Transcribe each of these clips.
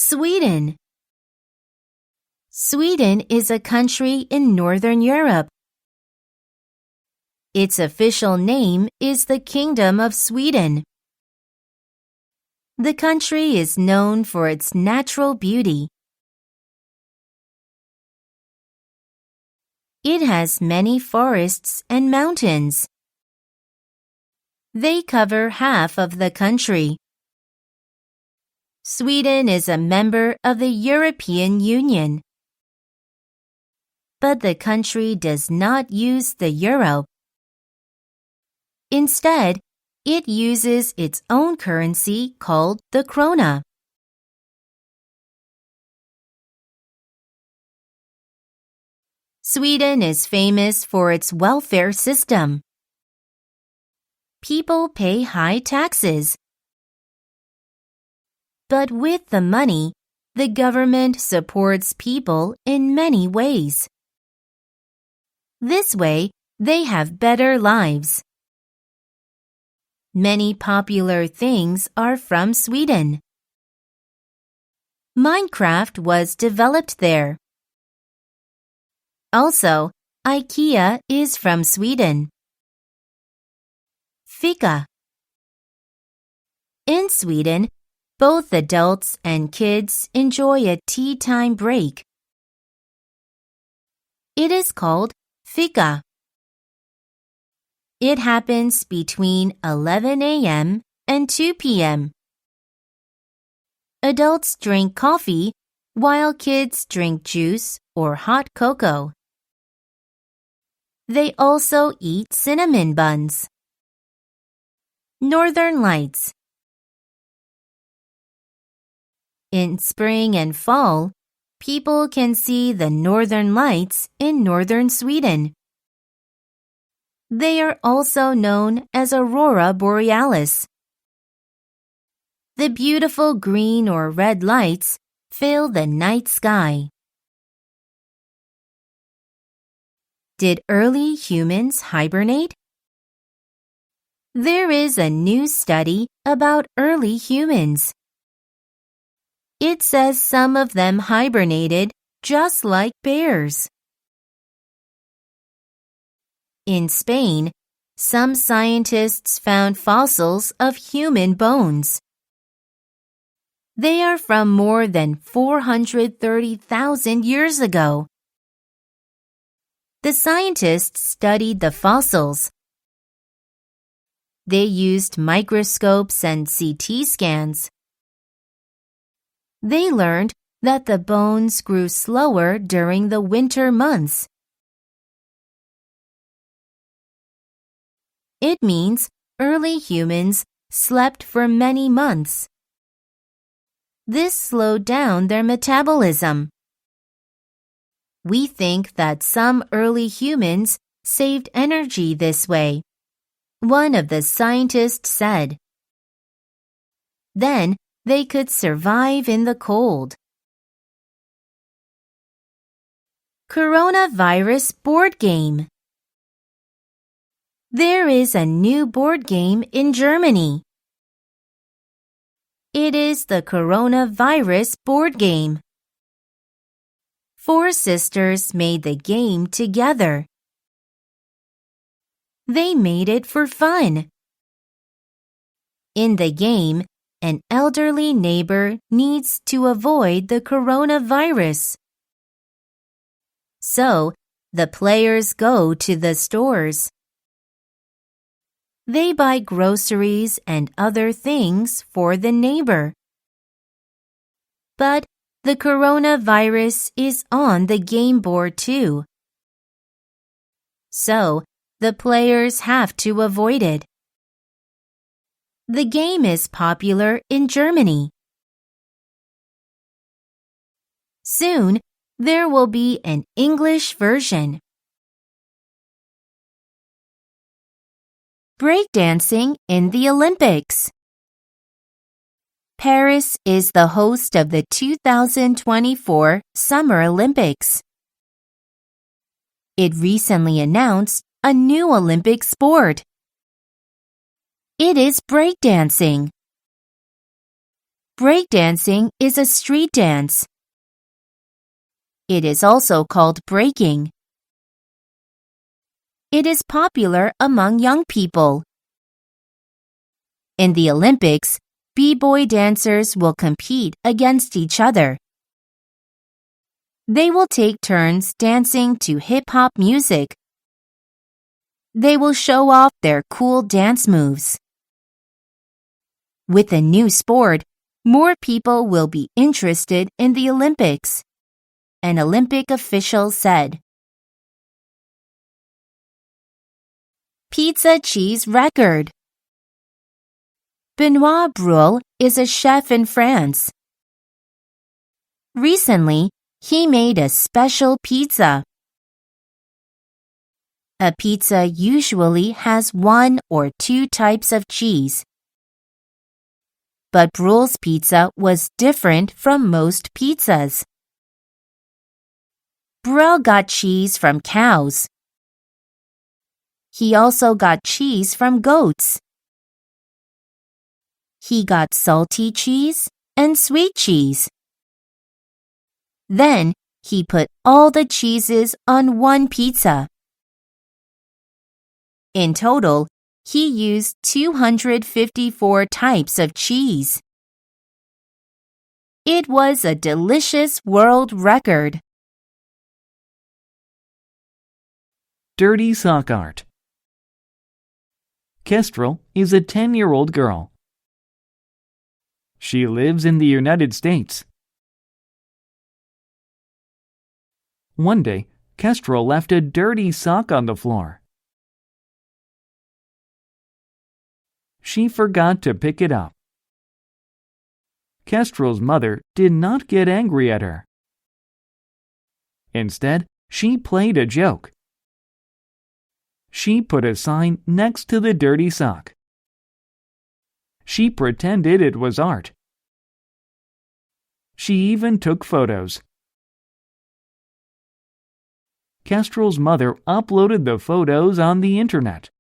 Sweden. Sweden is a country in Northern Europe. Its official name is the Kingdom of Sweden. The country is known for its natural beauty. It has many forests and mountains. They cover half of the country. Sweden is a member of the European Union. But the country does not use the euro. Instead, it uses its own currency called the krona. Sweden is famous for its welfare system. People pay high taxes. But with the money, the government supports people in many ways. This way, they have better lives. Many popular things are from Sweden. Minecraft was developed there. Also, IKEA is from Sweden. Fika. In Sweden, both adults and kids enjoy a tea time break. It is called fika. It happens between 11 a.m. and 2 p.m. Adults drink coffee while kids drink juice or hot cocoa. They also eat cinnamon buns. Northern Lights. In spring and fall, people can see the northern lights in northern Sweden. They are also known as aurora borealis. The beautiful green or red lights fill the night sky. Did early humans hibernate? There is a new study about early humans. It says some of them hibernated just like bears. In Spain, some scientists found fossils of human bones. They are from more than 430,000 years ago. The scientists studied the fossils. They used microscopes and CT scans. They learned that the bones grew slower during the winter months. It means early humans slept for many months. This slowed down their metabolism. We think that some early humans saved energy this way, one of the scientists said. Then they could survive in the cold. Coronavirus board game. There is a new board game in Germany. It is the coronavirus board game. 4 sisters made the game together. They made it for fun. In the game, an elderly neighbor needs to avoid the coronavirus. So, the players go to the stores. They buy groceries and other things for the neighbor. But the coronavirus is on the game board too. So, the players have to avoid it. The game is popular in Germany. Soon, there will be an English version. Breakdancing in the Olympics. Paris is the host of the 2024 Summer Olympics. It recently announced a new Olympic sport. It is breakdancing. Breakdancing is a street dance. It is also called breaking. It is popular among young people. In the Olympics, b-boy dancers will compete against each other. They will take turns dancing to hip-hop music. They will show off their cool dance moves. With a new sport, more people will be interested in the Olympics, an Olympic official said. Pizza cheese record. Benoit Brule is a chef in France. Recently, he made a special pizza. A pizza usually has 1 or 2 types of cheese. But Brule's pizza was different from most pizzas. Brule got cheese from cows. He also got cheese from goats. He got salty cheese and sweet cheese. Then he put all the cheeses on one pizza. In total, he used 254 types of cheese. It was a delicious world record. Dirty sock art. Kestrel is a 10-year-old girl. She lives in the United States. One day, Kestrel left a dirty sock on the floor. She forgot to pick it up. Kestrel's mother did not get angry at her. Instead, she played a joke. She put a sign next to the dirty sock. She pretended it was art. She even took photos. Kestrel's mother uploaded the photos on the internet.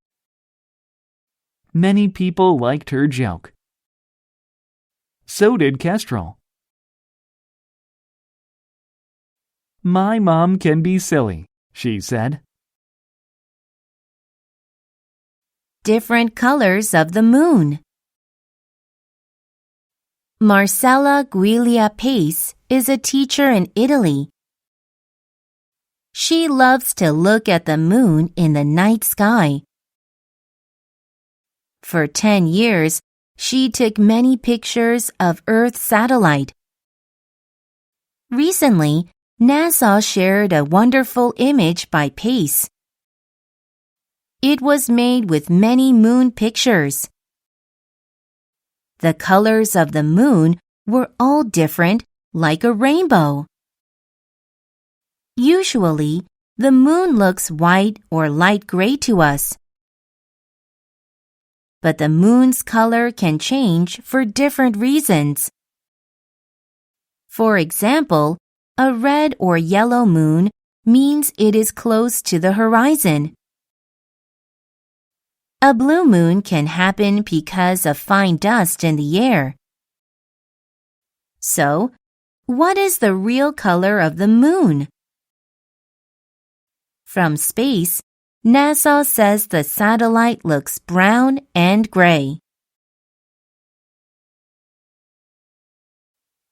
Many people liked her joke. So did Kestrel. "My mom can be silly," she said. Different colors of the moon. Marcella Guiglia Pace is a teacher in Italy. She loves to look at the moon in the night sky. For 10 years, she took many pictures of Earth's satellite. Recently, NASA shared a wonderful image by Pace. It was made with many moon pictures. The colors of the moon were all different, like a rainbow. Usually, the moon looks white or light gray to us. But the moon's color can change for different reasons. For example, a red or yellow moon means it is close to the horizon. A blue moon can happen because of fine dust in the air. So, what is the real color of the moon? From space, NASA says the satellite looks brown and gray.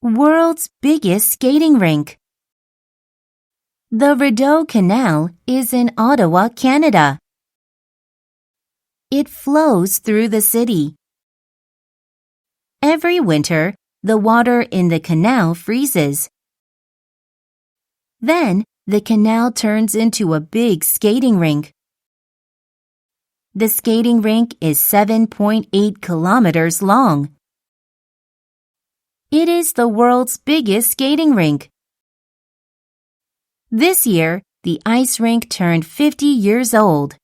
World's biggest skating rink. The Rideau Canal is in Ottawa, Canada. It flows through the city. Every winter, the water in the canal freezes. Then, the canal turns into a big skating rink. The skating rink is 7.8 kilometers long. It is the world's biggest skating rink. This year, the ice rink turned 50 years old.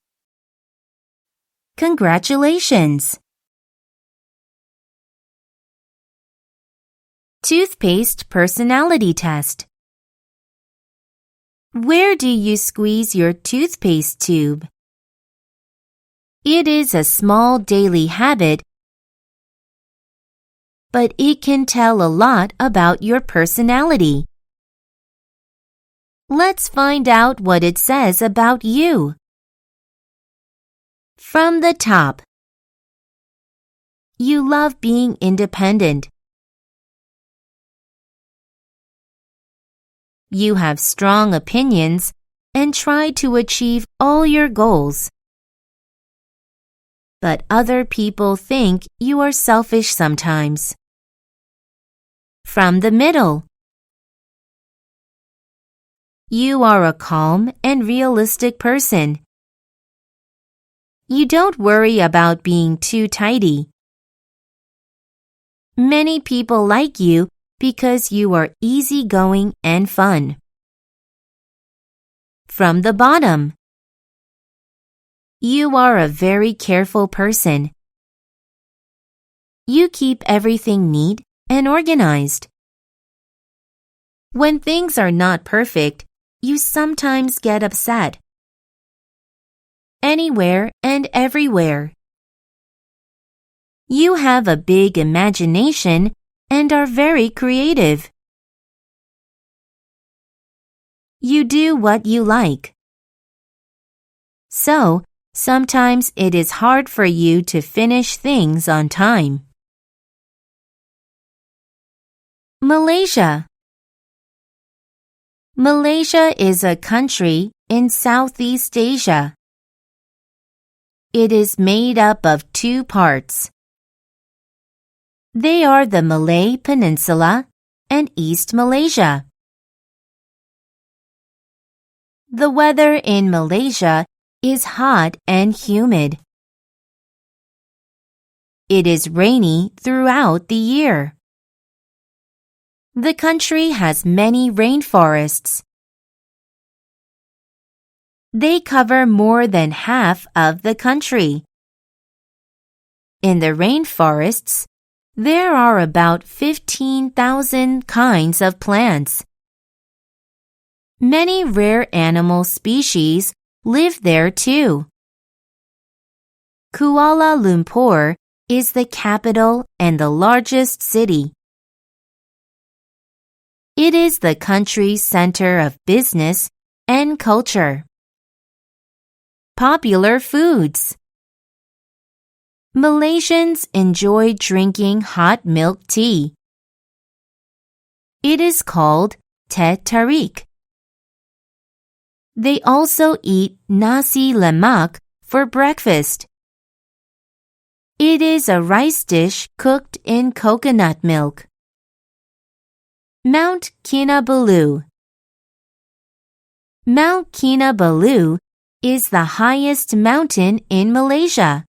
Congratulations! Toothpaste personality test. Where do you squeeze your toothpaste tube? It is a small daily habit, but it can tell a lot about your personality. Let's find out what it says about you. From the top. You love being independent. You have strong opinions and try to achieve all your goals. But other people think you are selfish sometimes. From the middle. You are a calm and realistic person. You don't worry about being too tidy. Many people like you because you are easygoing and fun. From the bottom. You are a very careful person. You keep everything neat and organized. When things are not perfect, you sometimes get upset. Anywhere and everywhere. You have a big imagination and are very creative. You do what you like. So, sometimes it is hard for you to finish things on time. Malaysia. Malaysia is a country in Southeast Asia. It is made up of two parts. They are the Malay Peninsula and East Malaysia. The weather in Malaysia is hot and humid. It is rainy throughout the year. The country has many rainforests. They cover more than half of the country. In the rainforests, there are about 15,000 kinds of plants. Many rare animal species live there too. Kuala Lumpur is the capital and the largest city. It is the country's center of business and culture. Popular foods. Malaysians enjoy drinking hot milk tea. It is called teh tarik. They also eat nasi lemak for breakfast. It is a rice dish cooked in coconut milk. Mount Kinabalu. Mount Kinabalu is the highest mountain in Malaysia.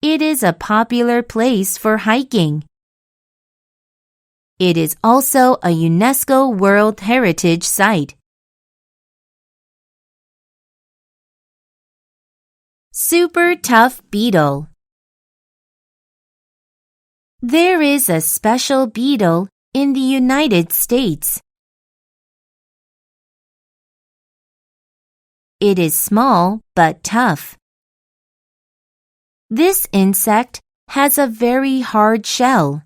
It is a popular place for hiking. It is also a UNESCO World Heritage Site. Super tough beetle. There is a special beetle in the United States. It is small but tough. This insect has a very hard shell.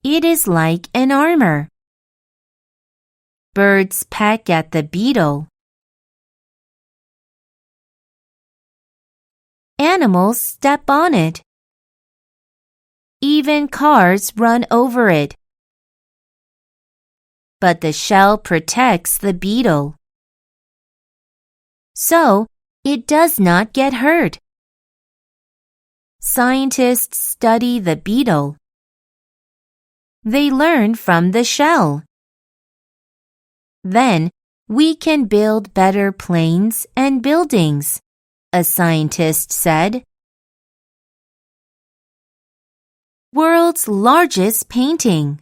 It is like an armor. Birds peck at the beetle. Animals step on it. Even cars run over it. But the shell protects the beetle. So, it does not get hurt. Scientists study the beetle. They learn from the shell. Then, we can build better planes and buildings, a scientist said. World's largest painting.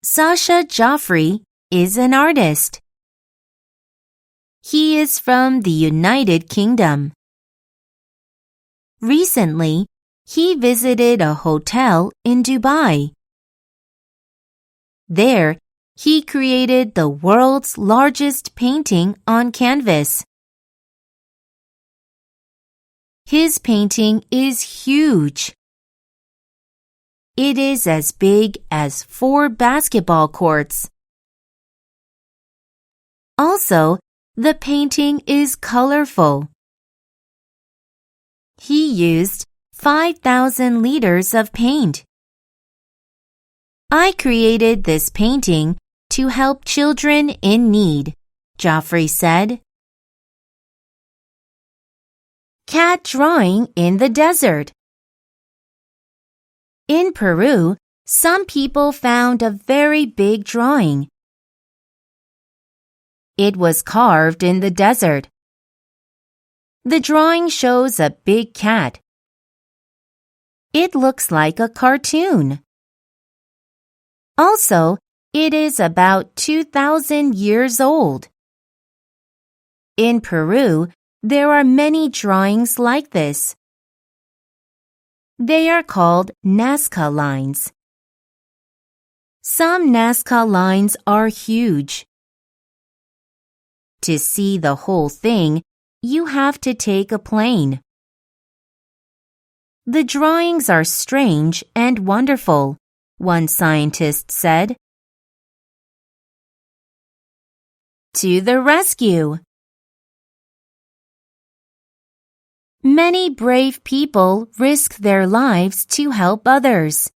Sasha Joffrey is an artist. He is from the United Kingdom. Recently, he visited a hotel in Dubai. There, he created the world's largest painting on canvas. His painting is huge. It is as big as 4 basketball courts. Also, the painting is colorful. He used 5,000 liters of paint. I created this painting to help children in need, Joffrey said. Cat drawing in the desert. In Peru, some people found a very big drawing. It was carved in the desert. The drawing shows a big cat. It looks like a cartoon. Also, it is about 2,000 years old. In Peru, there are many drawings like this. They are called Nazca lines. Some Nazca lines are huge. To see the whole thing, you have to take a plane. The drawings are strange and wonderful, one scientist said. To the rescue! Many brave people risk their lives to help others.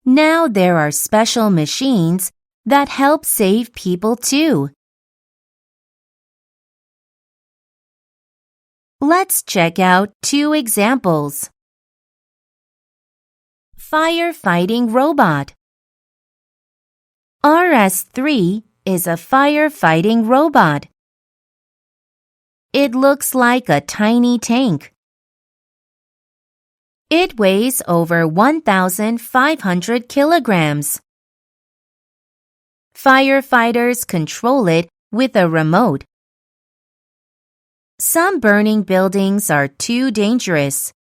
Now there are special machines that help save people too. Let's check out 2 examples. Firefighting robot. RS-3 is a firefighting robot. It looks like a tiny tank. It weighs over 1,500 kilograms. Firefighters control it with a remote. Some burning buildings are too dangerous.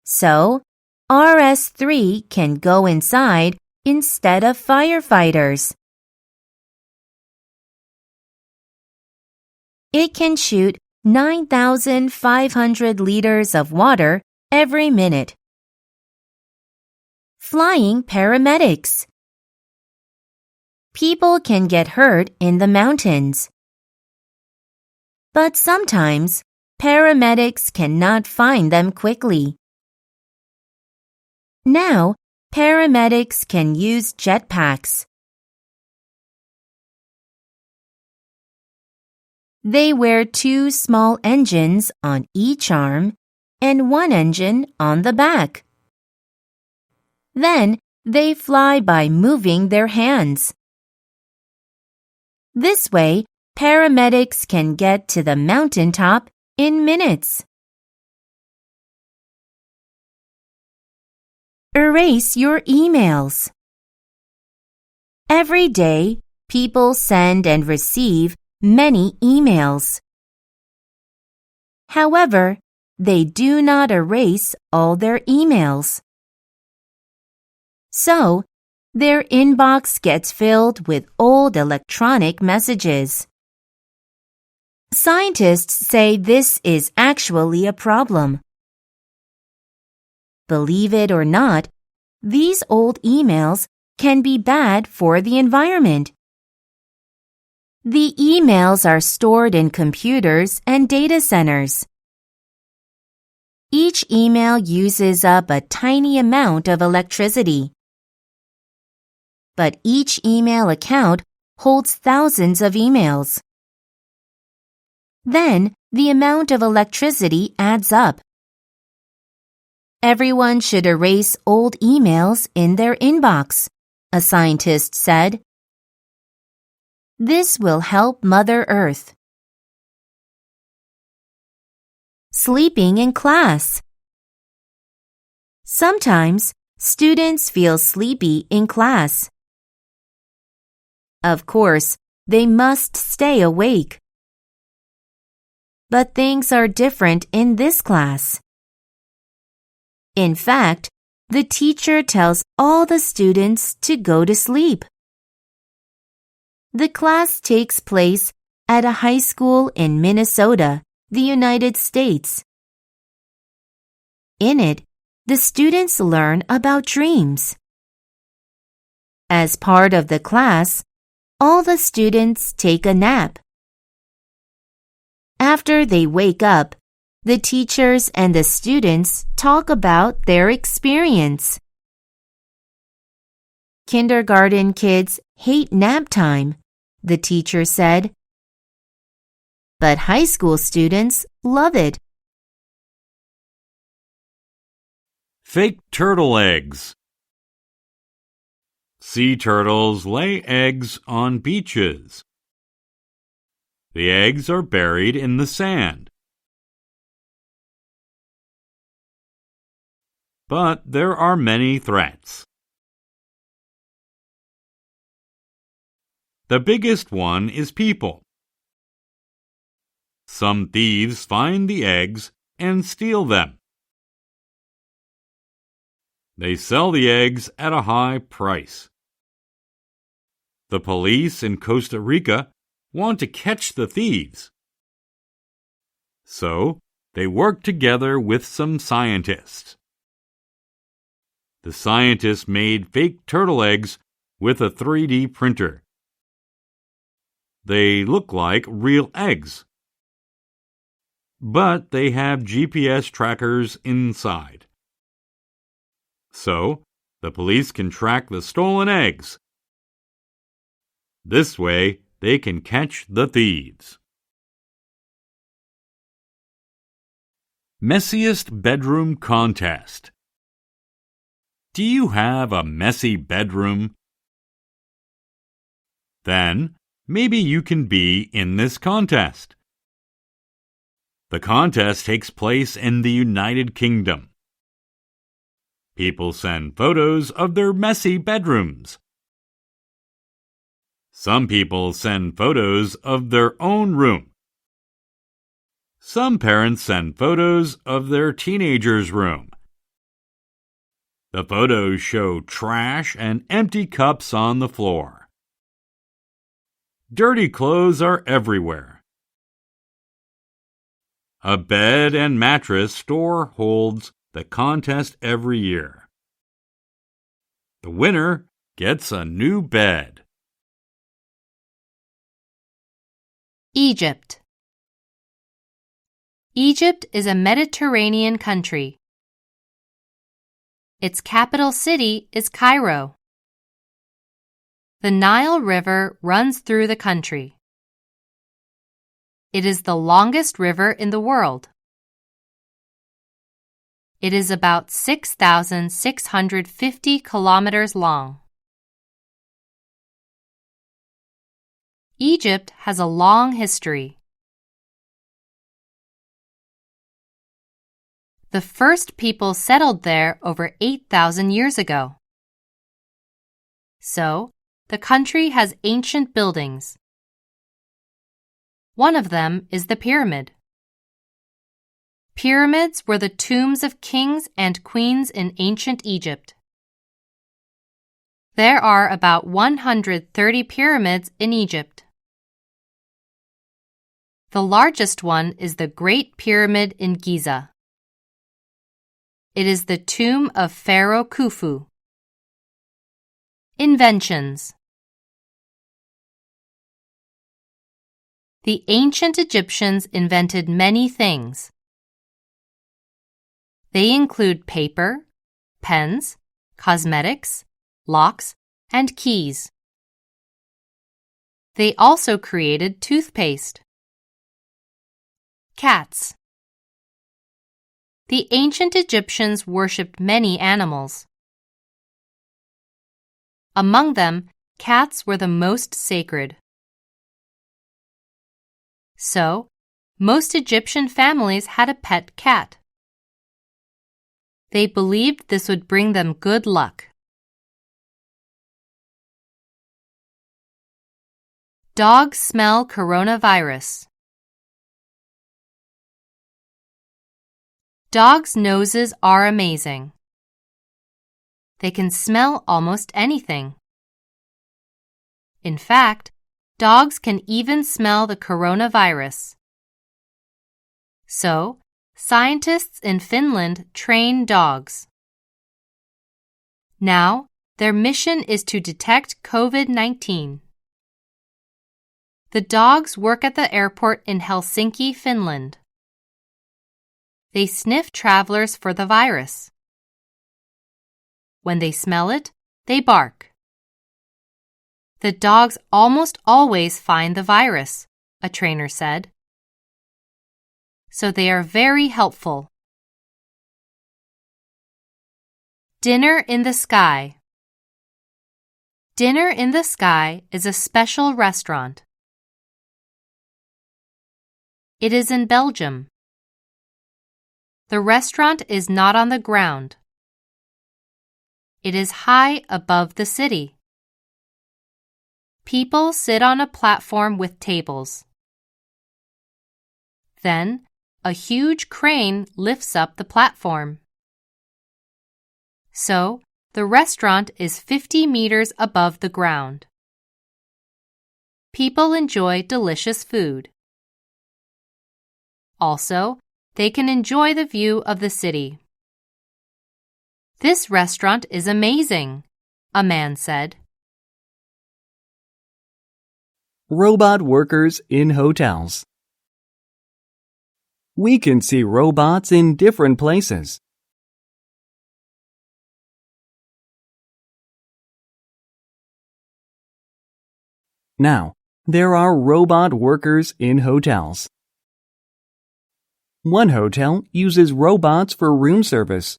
So, RS-3 can go inside instead of firefighters. It can shoot 9,500 liters of water every minute. Flying paramedics. People can get hurt in the mountains. But sometimes, paramedics cannot find them quickly. Now, paramedics can use jetpacks. They wear 2 small engines on each arm and 1 engine on the back. Then they fly by moving their hands. This way, paramedics can get to the mountaintop in minutes. Erase your emails. Every day, people send and receive many emails. However, they do not erase all their emails. So, their inbox gets filled with old electronic messages. Scientists say this is actually a problem. Believe it or not, these old emails can be bad for the environment. The emails are stored in computers and data centers. Each email uses up a tiny amount of electricity. But each email account holds thousands of emails. Then, the amount of electricity adds up. Everyone should erase old emails in their inbox, a scientist said. This will help Mother Earth. Sleeping in class. Sometimes, students feel sleepy in class. Of course, they must stay awake. But things are different in this class. In fact, the teacher tells all the students to go to sleep. The class takes place at a high school in Minnesota, the United States. In it, the students learn about dreams. As part of the class, all the students take a nap. After they wake up, the teachers and the students talk about their experience. Kindergarten kids hate nap time, the teacher said. But high school students love it. Fake turtle eggs. Sea turtles lay eggs on beaches. The eggs are buried in the sand. But there are many threats. The biggest one is people. Some thieves find the eggs and steal them. They sell the eggs at a high price. The police in Costa Rica want to catch the thieves. So, they work together with some scientists. The scientists made fake turtle eggs with a 3D printer. They look like real eggs, but they have GPS trackers inside. So, the police can track the stolen eggs. This way, they can catch the thieves. Messiest bedroom contest. Do you have a messy bedroom? Then, maybe you can be in this contest. The contest takes place in the United Kingdom. People send photos of their messy bedrooms. Some people send photos of their own room. Some parents send photos of their teenager's room. The photos show trash and empty cups on the floor. Dirty clothes are everywhere. A bed and mattress store holds the contest every year. The winner gets a new bed. Egypt. Egypt is a Mediterranean country. Its capital city is Cairo. The Nile River runs through the country. It is the longest river in the world. It is about 6,650 kilometers long. Egypt has a long history. The first people settled there over 8,000 years ago. So, the country has ancient buildings. One of them is the pyramid. Pyramids were the tombs of kings and queens in ancient Egypt. There are about 130 pyramids in Egypt. The largest one is the Great Pyramid in Giza. It is the tomb of Pharaoh Khufu. Inventions. The ancient Egyptians invented many things. They include paper, pens, cosmetics, locks, and keys. They also created toothpaste. Cats. The ancient Egyptians worshipped many animals. Among them, cats were the most sacred. So, most Egyptian families had a pet cat. They believed this would bring them good luck. Dogs smell coronavirus. Dogs' noses are amazing. They can smell almost anything. In fact, dogs can even smell the coronavirus. So, scientists in Finland train dogs. Now, their mission is to detect COVID-19. The dogs work at the airport in Helsinki, Finland. They sniff travelers for the virus. When they smell it, they bark. The dogs almost always find the virus, a trainer said. So they are very helpful. Dinner in the Sky. Dinner in the Sky is a special restaurant. It is in Belgium. The restaurant is not on the ground. It is high above the city. People sit on a platform with tables. Then, a huge crane lifts up the platform. So, the restaurant is 50 meters above the ground. People enjoy delicious food. Also, they can enjoy the view of the city. This restaurant is amazing, a man said. Robot workers in hotels. We can see robots in different places. Now, there are robot workers in hotels. One hotel uses robots for room service.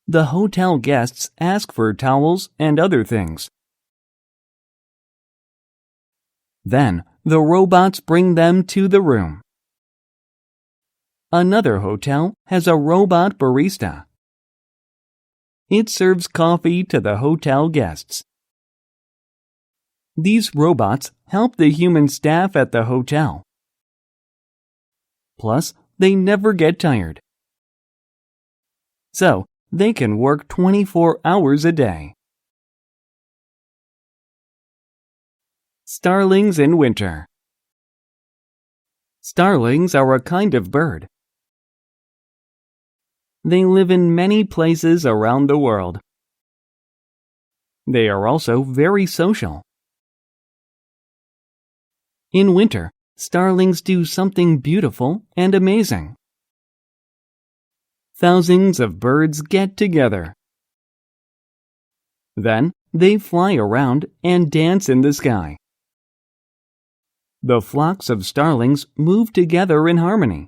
The hotel guests ask for towels and other things. Then, the robots bring them to the room. Another hotel has a robot barista. It serves coffee to the hotel guests. These robots help the human staff at the hotel. Plus, they never get tired. So, they can work 24 hours a day. Starlings in winter. Starlings are a kind of bird. They live in many places around the world. They are also very social. In winter, starlings do something beautiful and amazing. Thousands of birds get together. Then they fly around and dance in the sky. The flocks of starlings move together in harmony.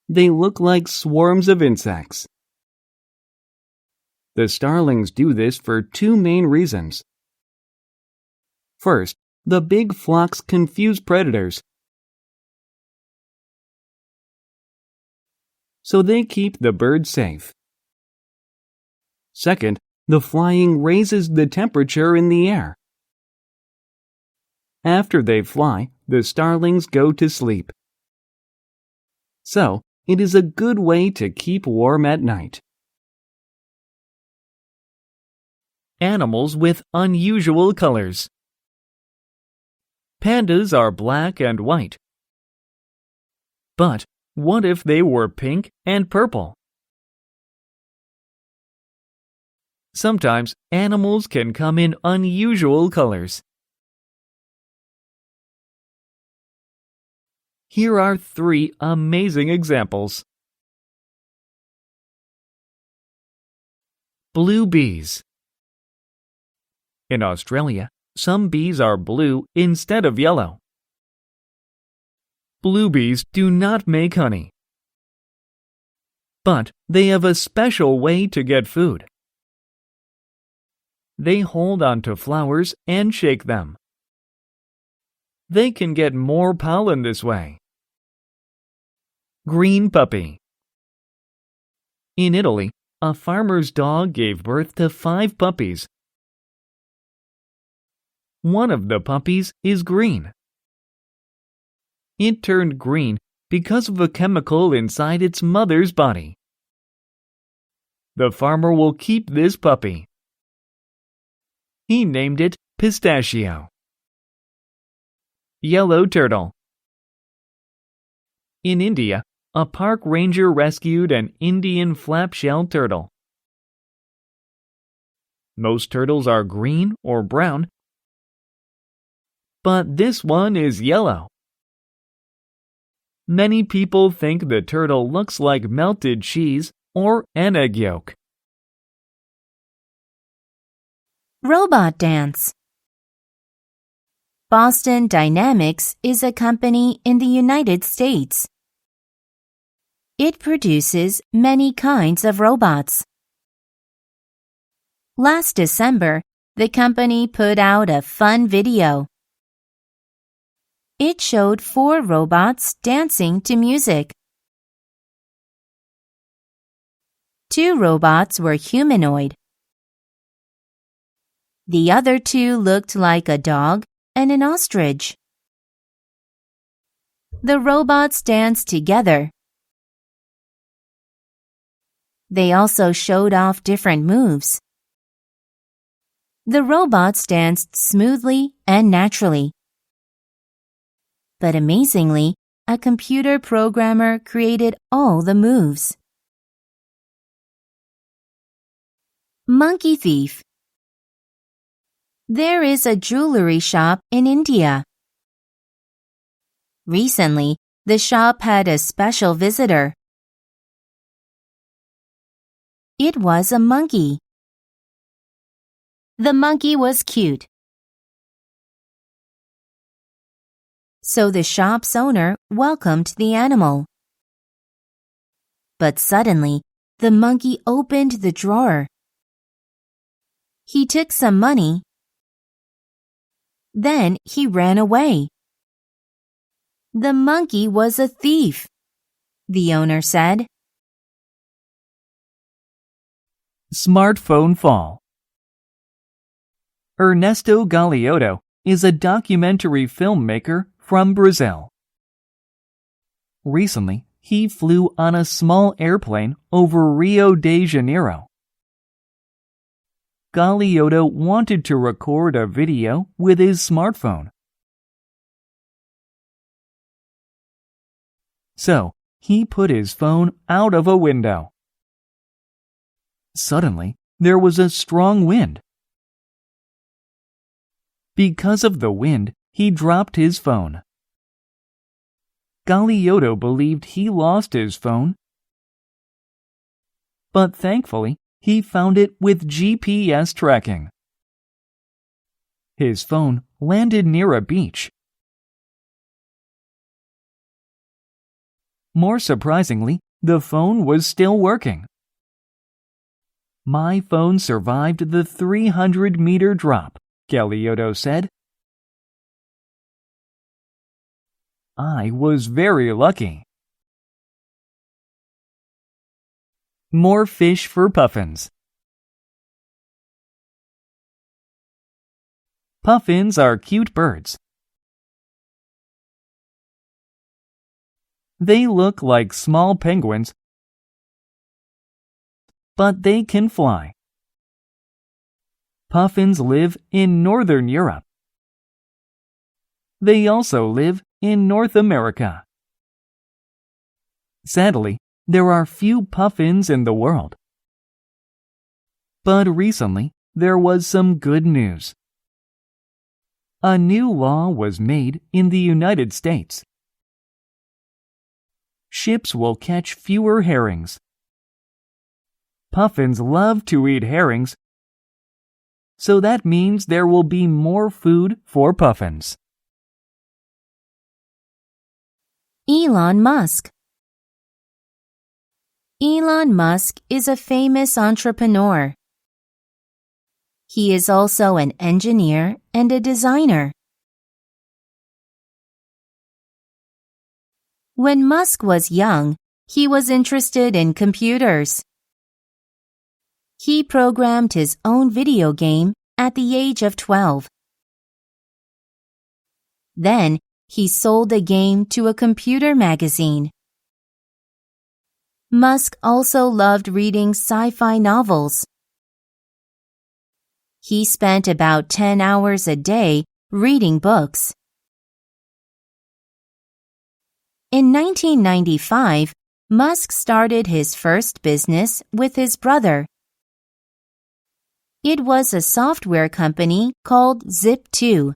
They look like swarms of insects. The starlings do this for two main reasons. First, the big flocks confuse predators, so they keep the birds safe. Second, the flying raises the temperature in the air. After they fly, the starlings go to sleep. So, it is a good way to keep warm at night. Animals with unusual colors. Pandas are black and white. But what if they were pink and purple? Sometimes animals can come in unusual colors. Here are 3 amazing examples. Blue bees. In Australia, some bees are blue instead of yellow. Blue bees do not make honey, but they have a special way to get food. They hold onto flowers and shake them. They can get more pollen this way. Green puppy. In Italy, a farmer's dog gave birth to 5 puppies. One of the puppies is green. It turned green because of a chemical inside its mother's body. The farmer will keep this puppy. He named it pistachio. Yellow turtle. In India, a park ranger rescued an Indian flap-shell turtle. Most turtles are green or brown, but this one is yellow. Many people think the turtle looks like melted cheese or an egg yolk. Robot dance. Boston Dynamics is a company in the United States. It produces many kinds of robots. Last December, the company put out a fun video. It showed 4 robots dancing to music. 2 robots were humanoid. The other 2 looked like a dog and an ostrich. The robots danced together. They also showed off different moves. The robots danced smoothly and naturally. But amazingly, a computer programmer created all the moves. Monkey thief. There is a jewelry shop in India. Recently, the shop had a special visitor. It was a monkey. The monkey was cute. So the shop's owner welcomed the animal. But suddenly, the monkey opened the drawer. He took some money. Then he ran away. The monkey was a thief, the owner said. Smartphone fall. Ernesto Galeotto is a documentary filmmaker from Brazil. Recently, he flew on a small airplane over Rio de Janeiro. Galeotto wanted to record a video with his smartphone. So, he put his phone out of a window. Suddenly, there was a strong wind. Because of the wind, he dropped his phone. Galeotto believed he lost his phone, but thankfully, he found it with GPS tracking. His phone landed near a beach. More surprisingly, the phone was still working. My phone survived the 300-meter drop, Galeotto said. I was very lucky. More fish for puffins. Puffins are cute birds. They look like small penguins, but they can fly. Puffins live in Northern Europe. They also live in North America. Sadly, there are few puffins in the world. But recently, there was some good news. A new law was made in the United States. Ships will catch fewer herrings. Puffins love to eat herrings, so that means there will be more food for puffins. Elon Musk. Elon Musk is a famous entrepreneur. He is also an engineer and a designer. When Musk was young, he was interested in computers. He programmed his own video game at the age of 12. Then, he sold the game to a computer magazine. Musk also loved reading sci-fi novels. He spent about 10 hours a day reading books. In 1995, Musk started his first business with his brother. It was a software company called Zip2.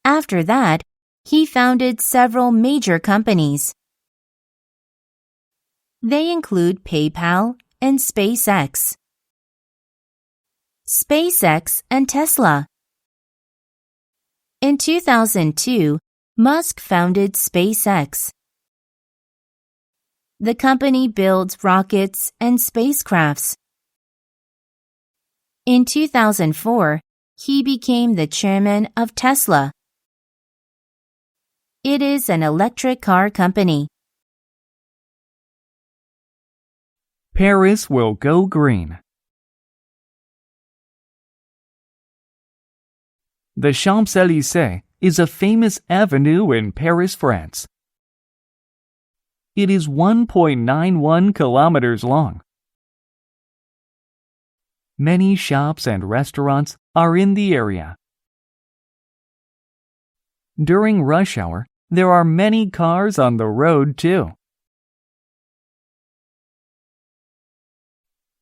After that, he founded several major companies. They include PayPal and SpaceX. SpaceX and Tesla. In 2002, Musk founded SpaceX. The company builds rockets and spacecrafts. In 2004, he became the chairman of Tesla. It is an electric car company. Paris will go green. The Champs-Élysées is a famous avenue in Paris, France. It is 1.91 kilometers long. Many shops and restaurants are in the area. During rush hour, there are many cars on the road too.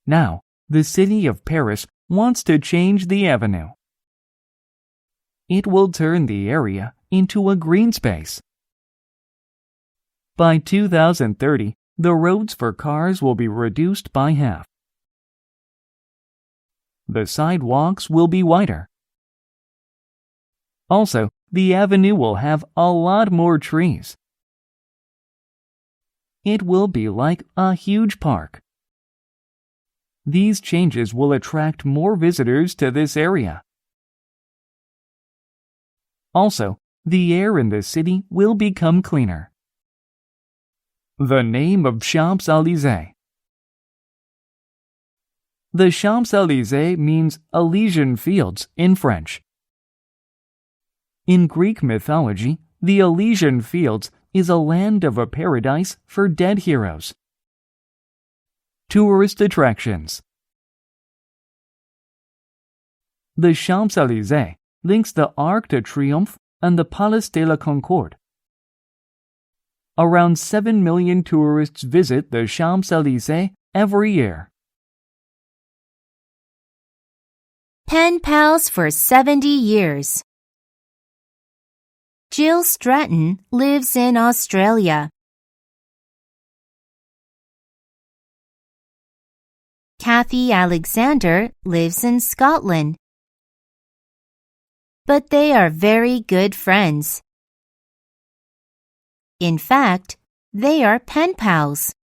Now, the city of Paris wants to change the avenue. It will turn the area into a green space. By 2030, the roads for cars will be reduced by half. The sidewalks will be wider. Also, the avenue will have a lot more trees. It will be like a huge park. These changes will attract more visitors to this area. Also, the air in the city will become cleaner. The name of Champs-Élysées. The Champs-Élysées means Elysian Fields in French. In Greek mythology, the Elysian Fields is a land of a paradise for dead heroes. Tourist attractions. The Champs-Élysées links the Arc de Triomphe and the Place de la Concorde. Around 7 million tourists visit the Champs-Élysées every year. Pen pals for 70 years. Jill Stratton lives in Australia. Kathy Alexander lives in Scotland. But they are very good friends. In fact, they are pen pals.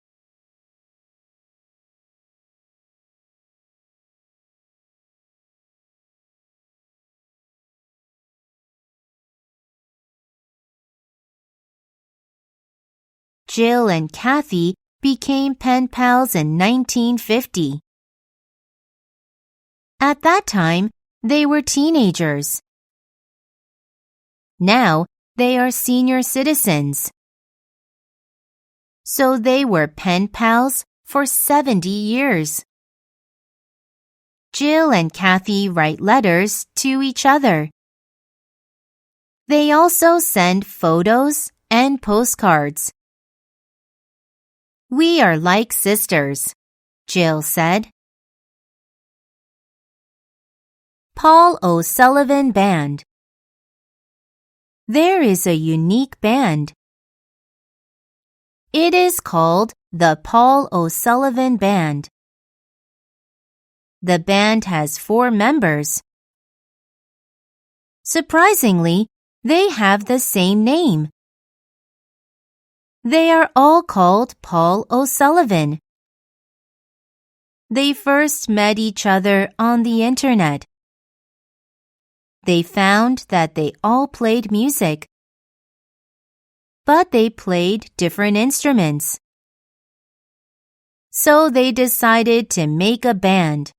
Jill and Kathy became pen pals in 1950. At that time, they were teenagers. Now, they are senior citizens. So they were pen pals for 70 years. Jill and Kathy write letters to each other. They also send photos and postcards. We are like sisters, Jill said. Paul O'Sullivan Band. There is a unique band. It is called the Paul O'Sullivan Band. The band has 4 members. Surprisingly, they have the same name. They are all called Paul O'Sullivan. They first met each other on the internet. They found that they all played music. But they played different instruments. So they decided to make a band.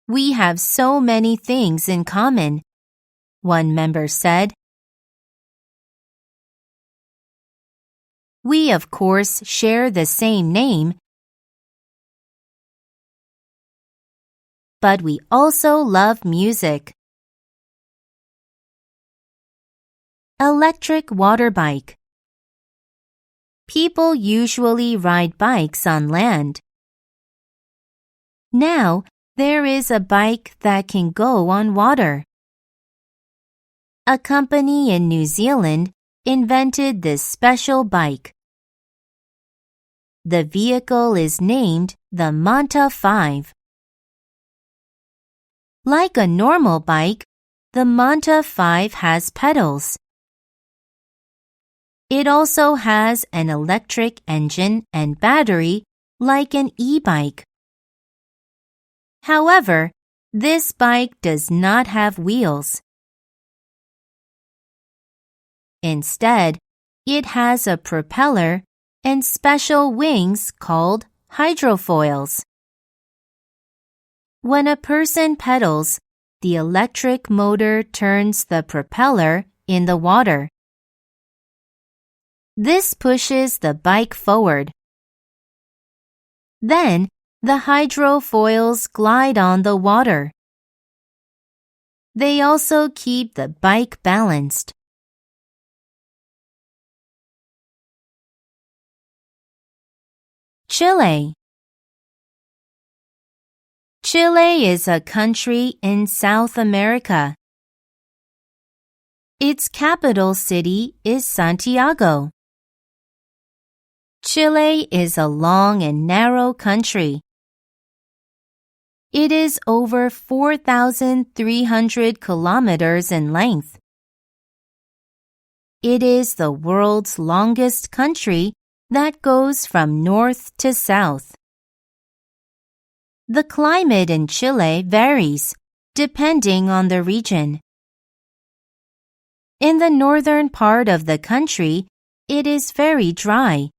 We have so many things in common, one member said. We of course share the same name. but we also love music. Electric water bike. People usually ride bikes on land. Now, there is a bike that can go on water. A company in New Zealand invented this special bike. The vehicle is named the Manta 5. Like a normal bike, the Manta 5 has pedals. It also has an electric engine and battery like an e-bike. However, this bike does not have wheels. Instead, it has a propeller and special wings called hydrofoils. When a person pedals, the electric motor turns the propeller in the water. This pushes the bike forward. Then, the hydrofoils glide on the water. They also keep the bike balanced. Chile. Chile is a country in South America. Its capital city is Santiago. Chile is a long and narrow country. It is over 4,300 kilometers in length. It is the world's longest country that goes from north to south. The climate in Chile varies depending on the region. In the northern part of the country, it is very dry.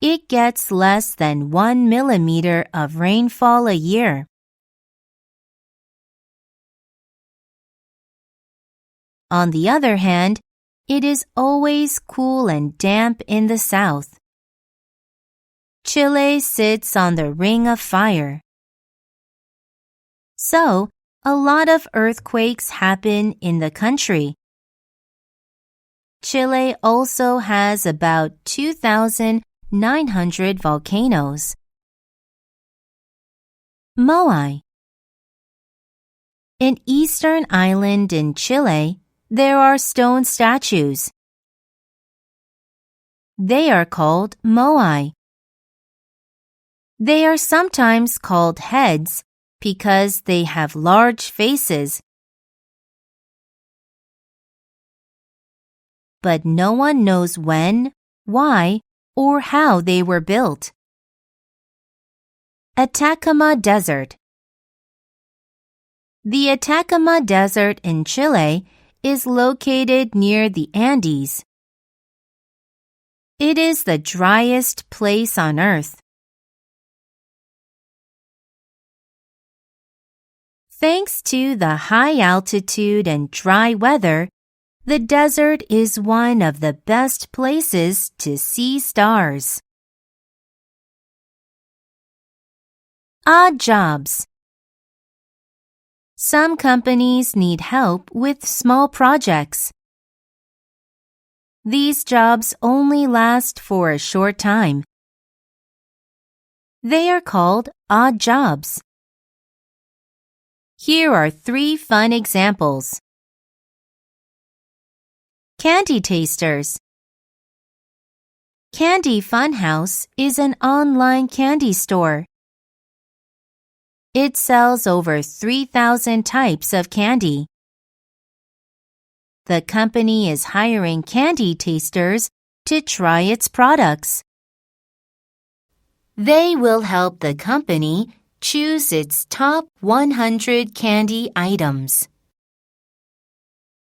It gets less than 1 millimeter of rainfall a year. On the other hand, it is always cool and damp in the south. Chile sits on the Ring of Fire. So, a lot of earthquakes happen in the country. Chile also has about 2,900 volcanoes. Moai. An eastern island in Chile, there are stone statues. They are called moai. They are sometimes called heads because they have large faces. But no one knows when, why, or how they were built. Atacama Desert. The Atacama Desert in Chile is located near the Andes. It is the driest place on earth. Thanks to the high altitude and dry weather, the desert is one of the best places to see stars. Odd jobs. Some companies need help with small projects. These jobs only last for a short time. They are called odd jobs. Here are 3 fun examples. Candy tasters. Candy Funhouse is an online candy store. It sells over 3,000 types of candy. The company is hiring candy tasters to try its products. They will help the company choose its top 100 candy items.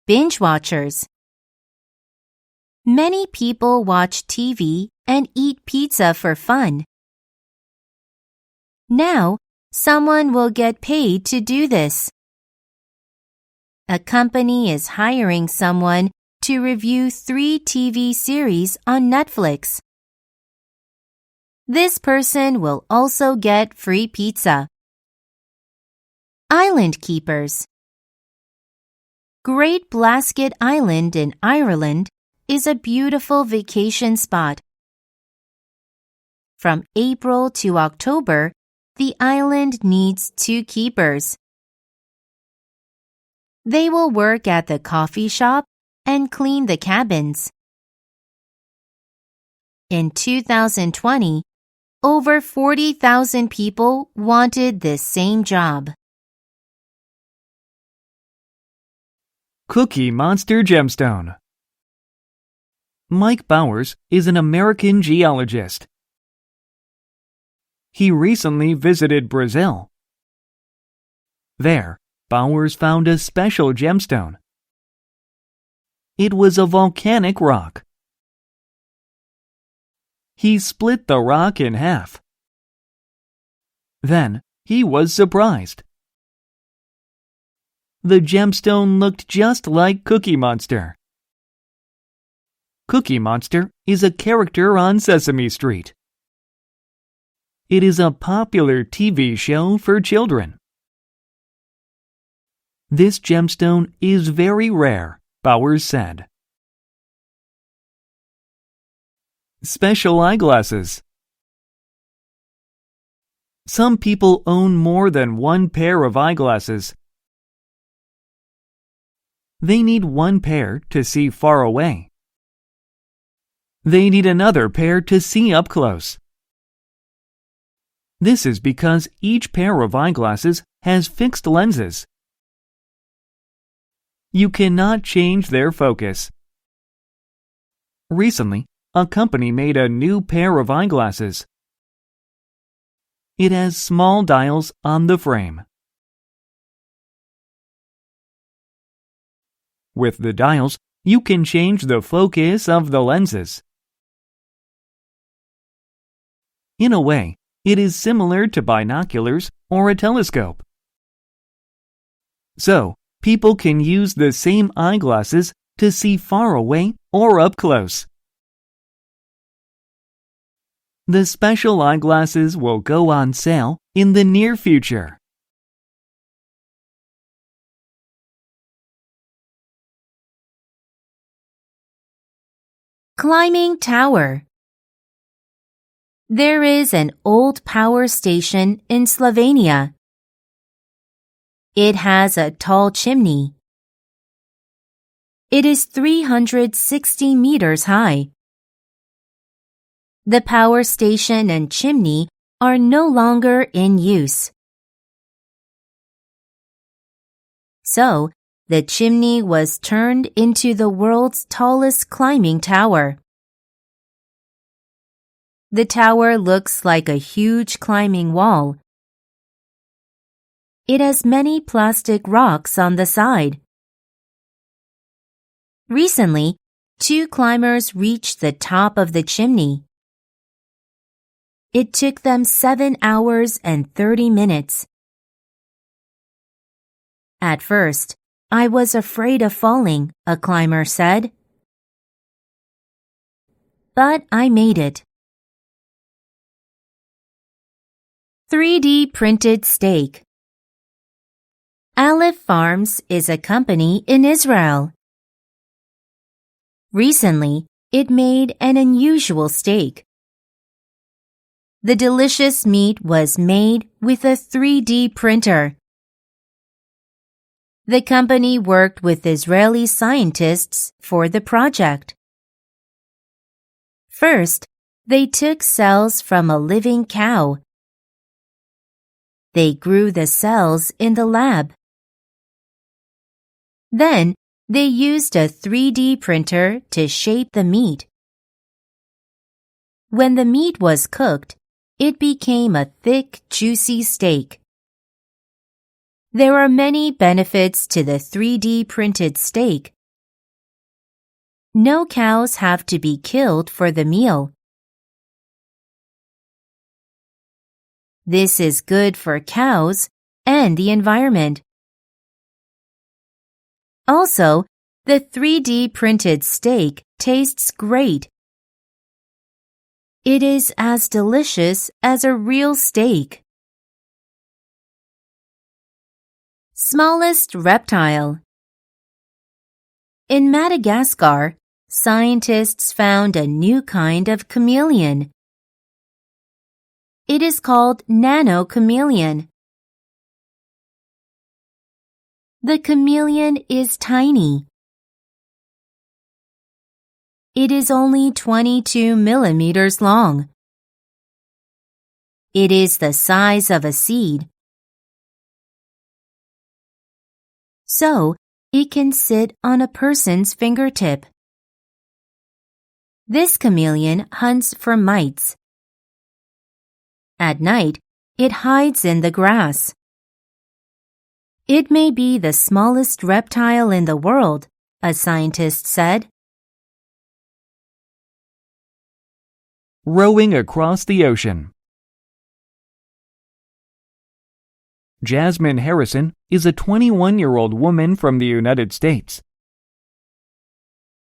Binge watchers. Many people watch TV and eat pizza for fun. Now, someone will get paid to do this. A company is hiring someone to review 3 TV series on Netflix. This person will also get free pizza. Island keepers. Great Blasket Island in Ireland is a beautiful vacation spot. From April to October, the island needs 2 keepers. They will work at the coffee shop and clean the cabins. In 2020, over 40,000 people wanted this same job. Cookie Monster Gemstone. Mike Bowers is an American geologist. He recently visited Brazil. There, Bowers found a special gemstone. It was a volcanic rock. He split the rock in half. Then he was surprised. The gemstone looked just like Cookie Monster. Cookie Monster is a character on Sesame Street. It is a popular TV show for children. This gemstone is very rare, Bowers said. Special eyeglasses. Some people own more than one pair of eyeglasses. They need one pair to see far away. They need another pair to see up close. This is because each pair of eyeglasses has fixed lenses. You cannot change their focus. Recently, a company made a new pair of eyeglasses. It has small dials on the frame. With the dials, you can change the focus of the lenses. In a way, it is similar to binoculars or a telescope. So, people can use the same eyeglasses to see far away or up close. The special eyeglasses will go on sale in the near future. Climbing tower. There is an old power station in Slovenia. It has a tall chimney. It is 360 meters high. The power station and chimney are no longer in use. So, the chimney was turned into the world's tallest climbing tower. The tower looks like a huge climbing wall. It has many plastic rocks on the side. Recently, 2 climbers reached the top of the chimney. It took them 7 hours and 30 minutes. At first, I was afraid of falling, a climber said. But I made it. 3D printed steak. Aleph Farms is a company in Israel. Recently, it made an unusual steak. The delicious meat was made with a 3D printer. The company worked with Israeli scientists for the project. First, they took cells from a living cow. They grew the cells in the lab. Then, they used a 3D printer to shape the meat. When the meat was cooked, it became a thick, juicy steak. There are many benefits to the 3D printed steak. No cows have to be killed for the meal. This is good for cows and the environment. Also, the 3D printed steak tastes great. It is as delicious as a real steak. Smallest reptile. In Madagascar, scientists found a new kind of chameleon. It is called nano-chameleon. The chameleon is tiny. It is only 22 millimeters long. It is the size of a seed. So, it can sit on a person's fingertip. This chameleon hunts for mites. At night, it hides in the grass. It may be the smallest reptile in the world, a scientist said. Rowing across the ocean. Jasmine Harrison is a 21-year-old woman from the United States.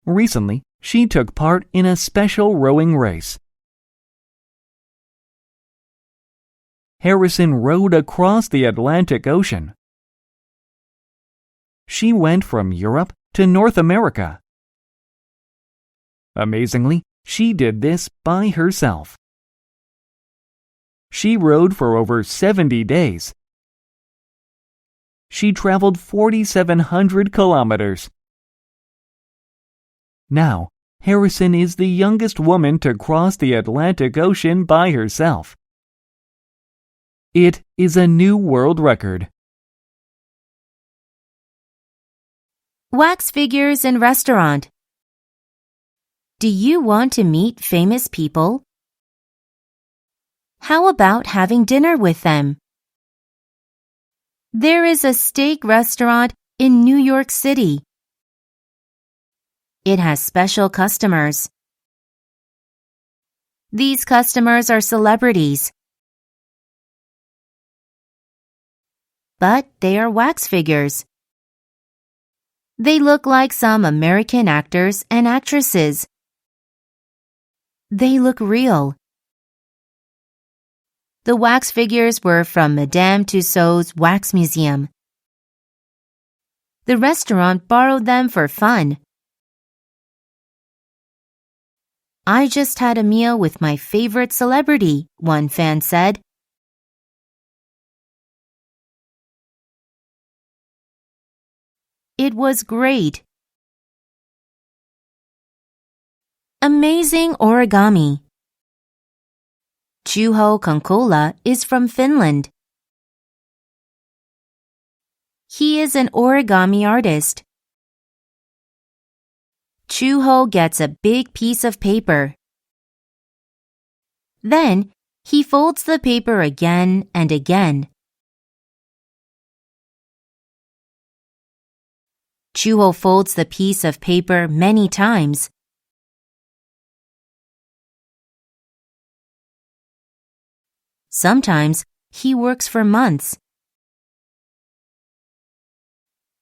Recently, she took part in a special rowing race. Harrison rowed across the Atlantic Ocean. She went from Europe to North America. Amazingly, she did this by herself. She rowed for over 70 days. She traveled 4,700 kilometers. Now, Harrison is the youngest woman to cross the Atlantic Ocean by herself. It is a new world record. Wax figures in restaurant. Do you want to meet famous people? How about having dinner with them? There is a steak restaurant in New York City. It has special customers. These customers are celebrities. But they are wax figures. They look like some American actors and actresses. They look real. The wax figures were from Madame Tussauds Wax Museum. The restaurant borrowed them for fun. I just had a meal with my favorite celebrity, one fan said. It was great. Amazing origami. Juho Konkola is from Finland. He is an origami artist. Juho gets a big piece of paper. Then, he folds the paper again and again. Juho folds the piece of paper many times. Sometimes he works for months.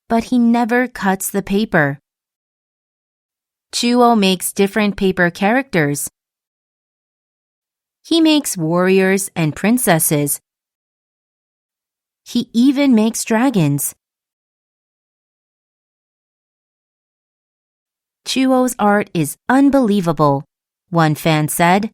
But he never cuts the paper. Juho makes different paper characters. He makes warriors and princesses. He even makes dragons. Juho's art is unbelievable, one fan said.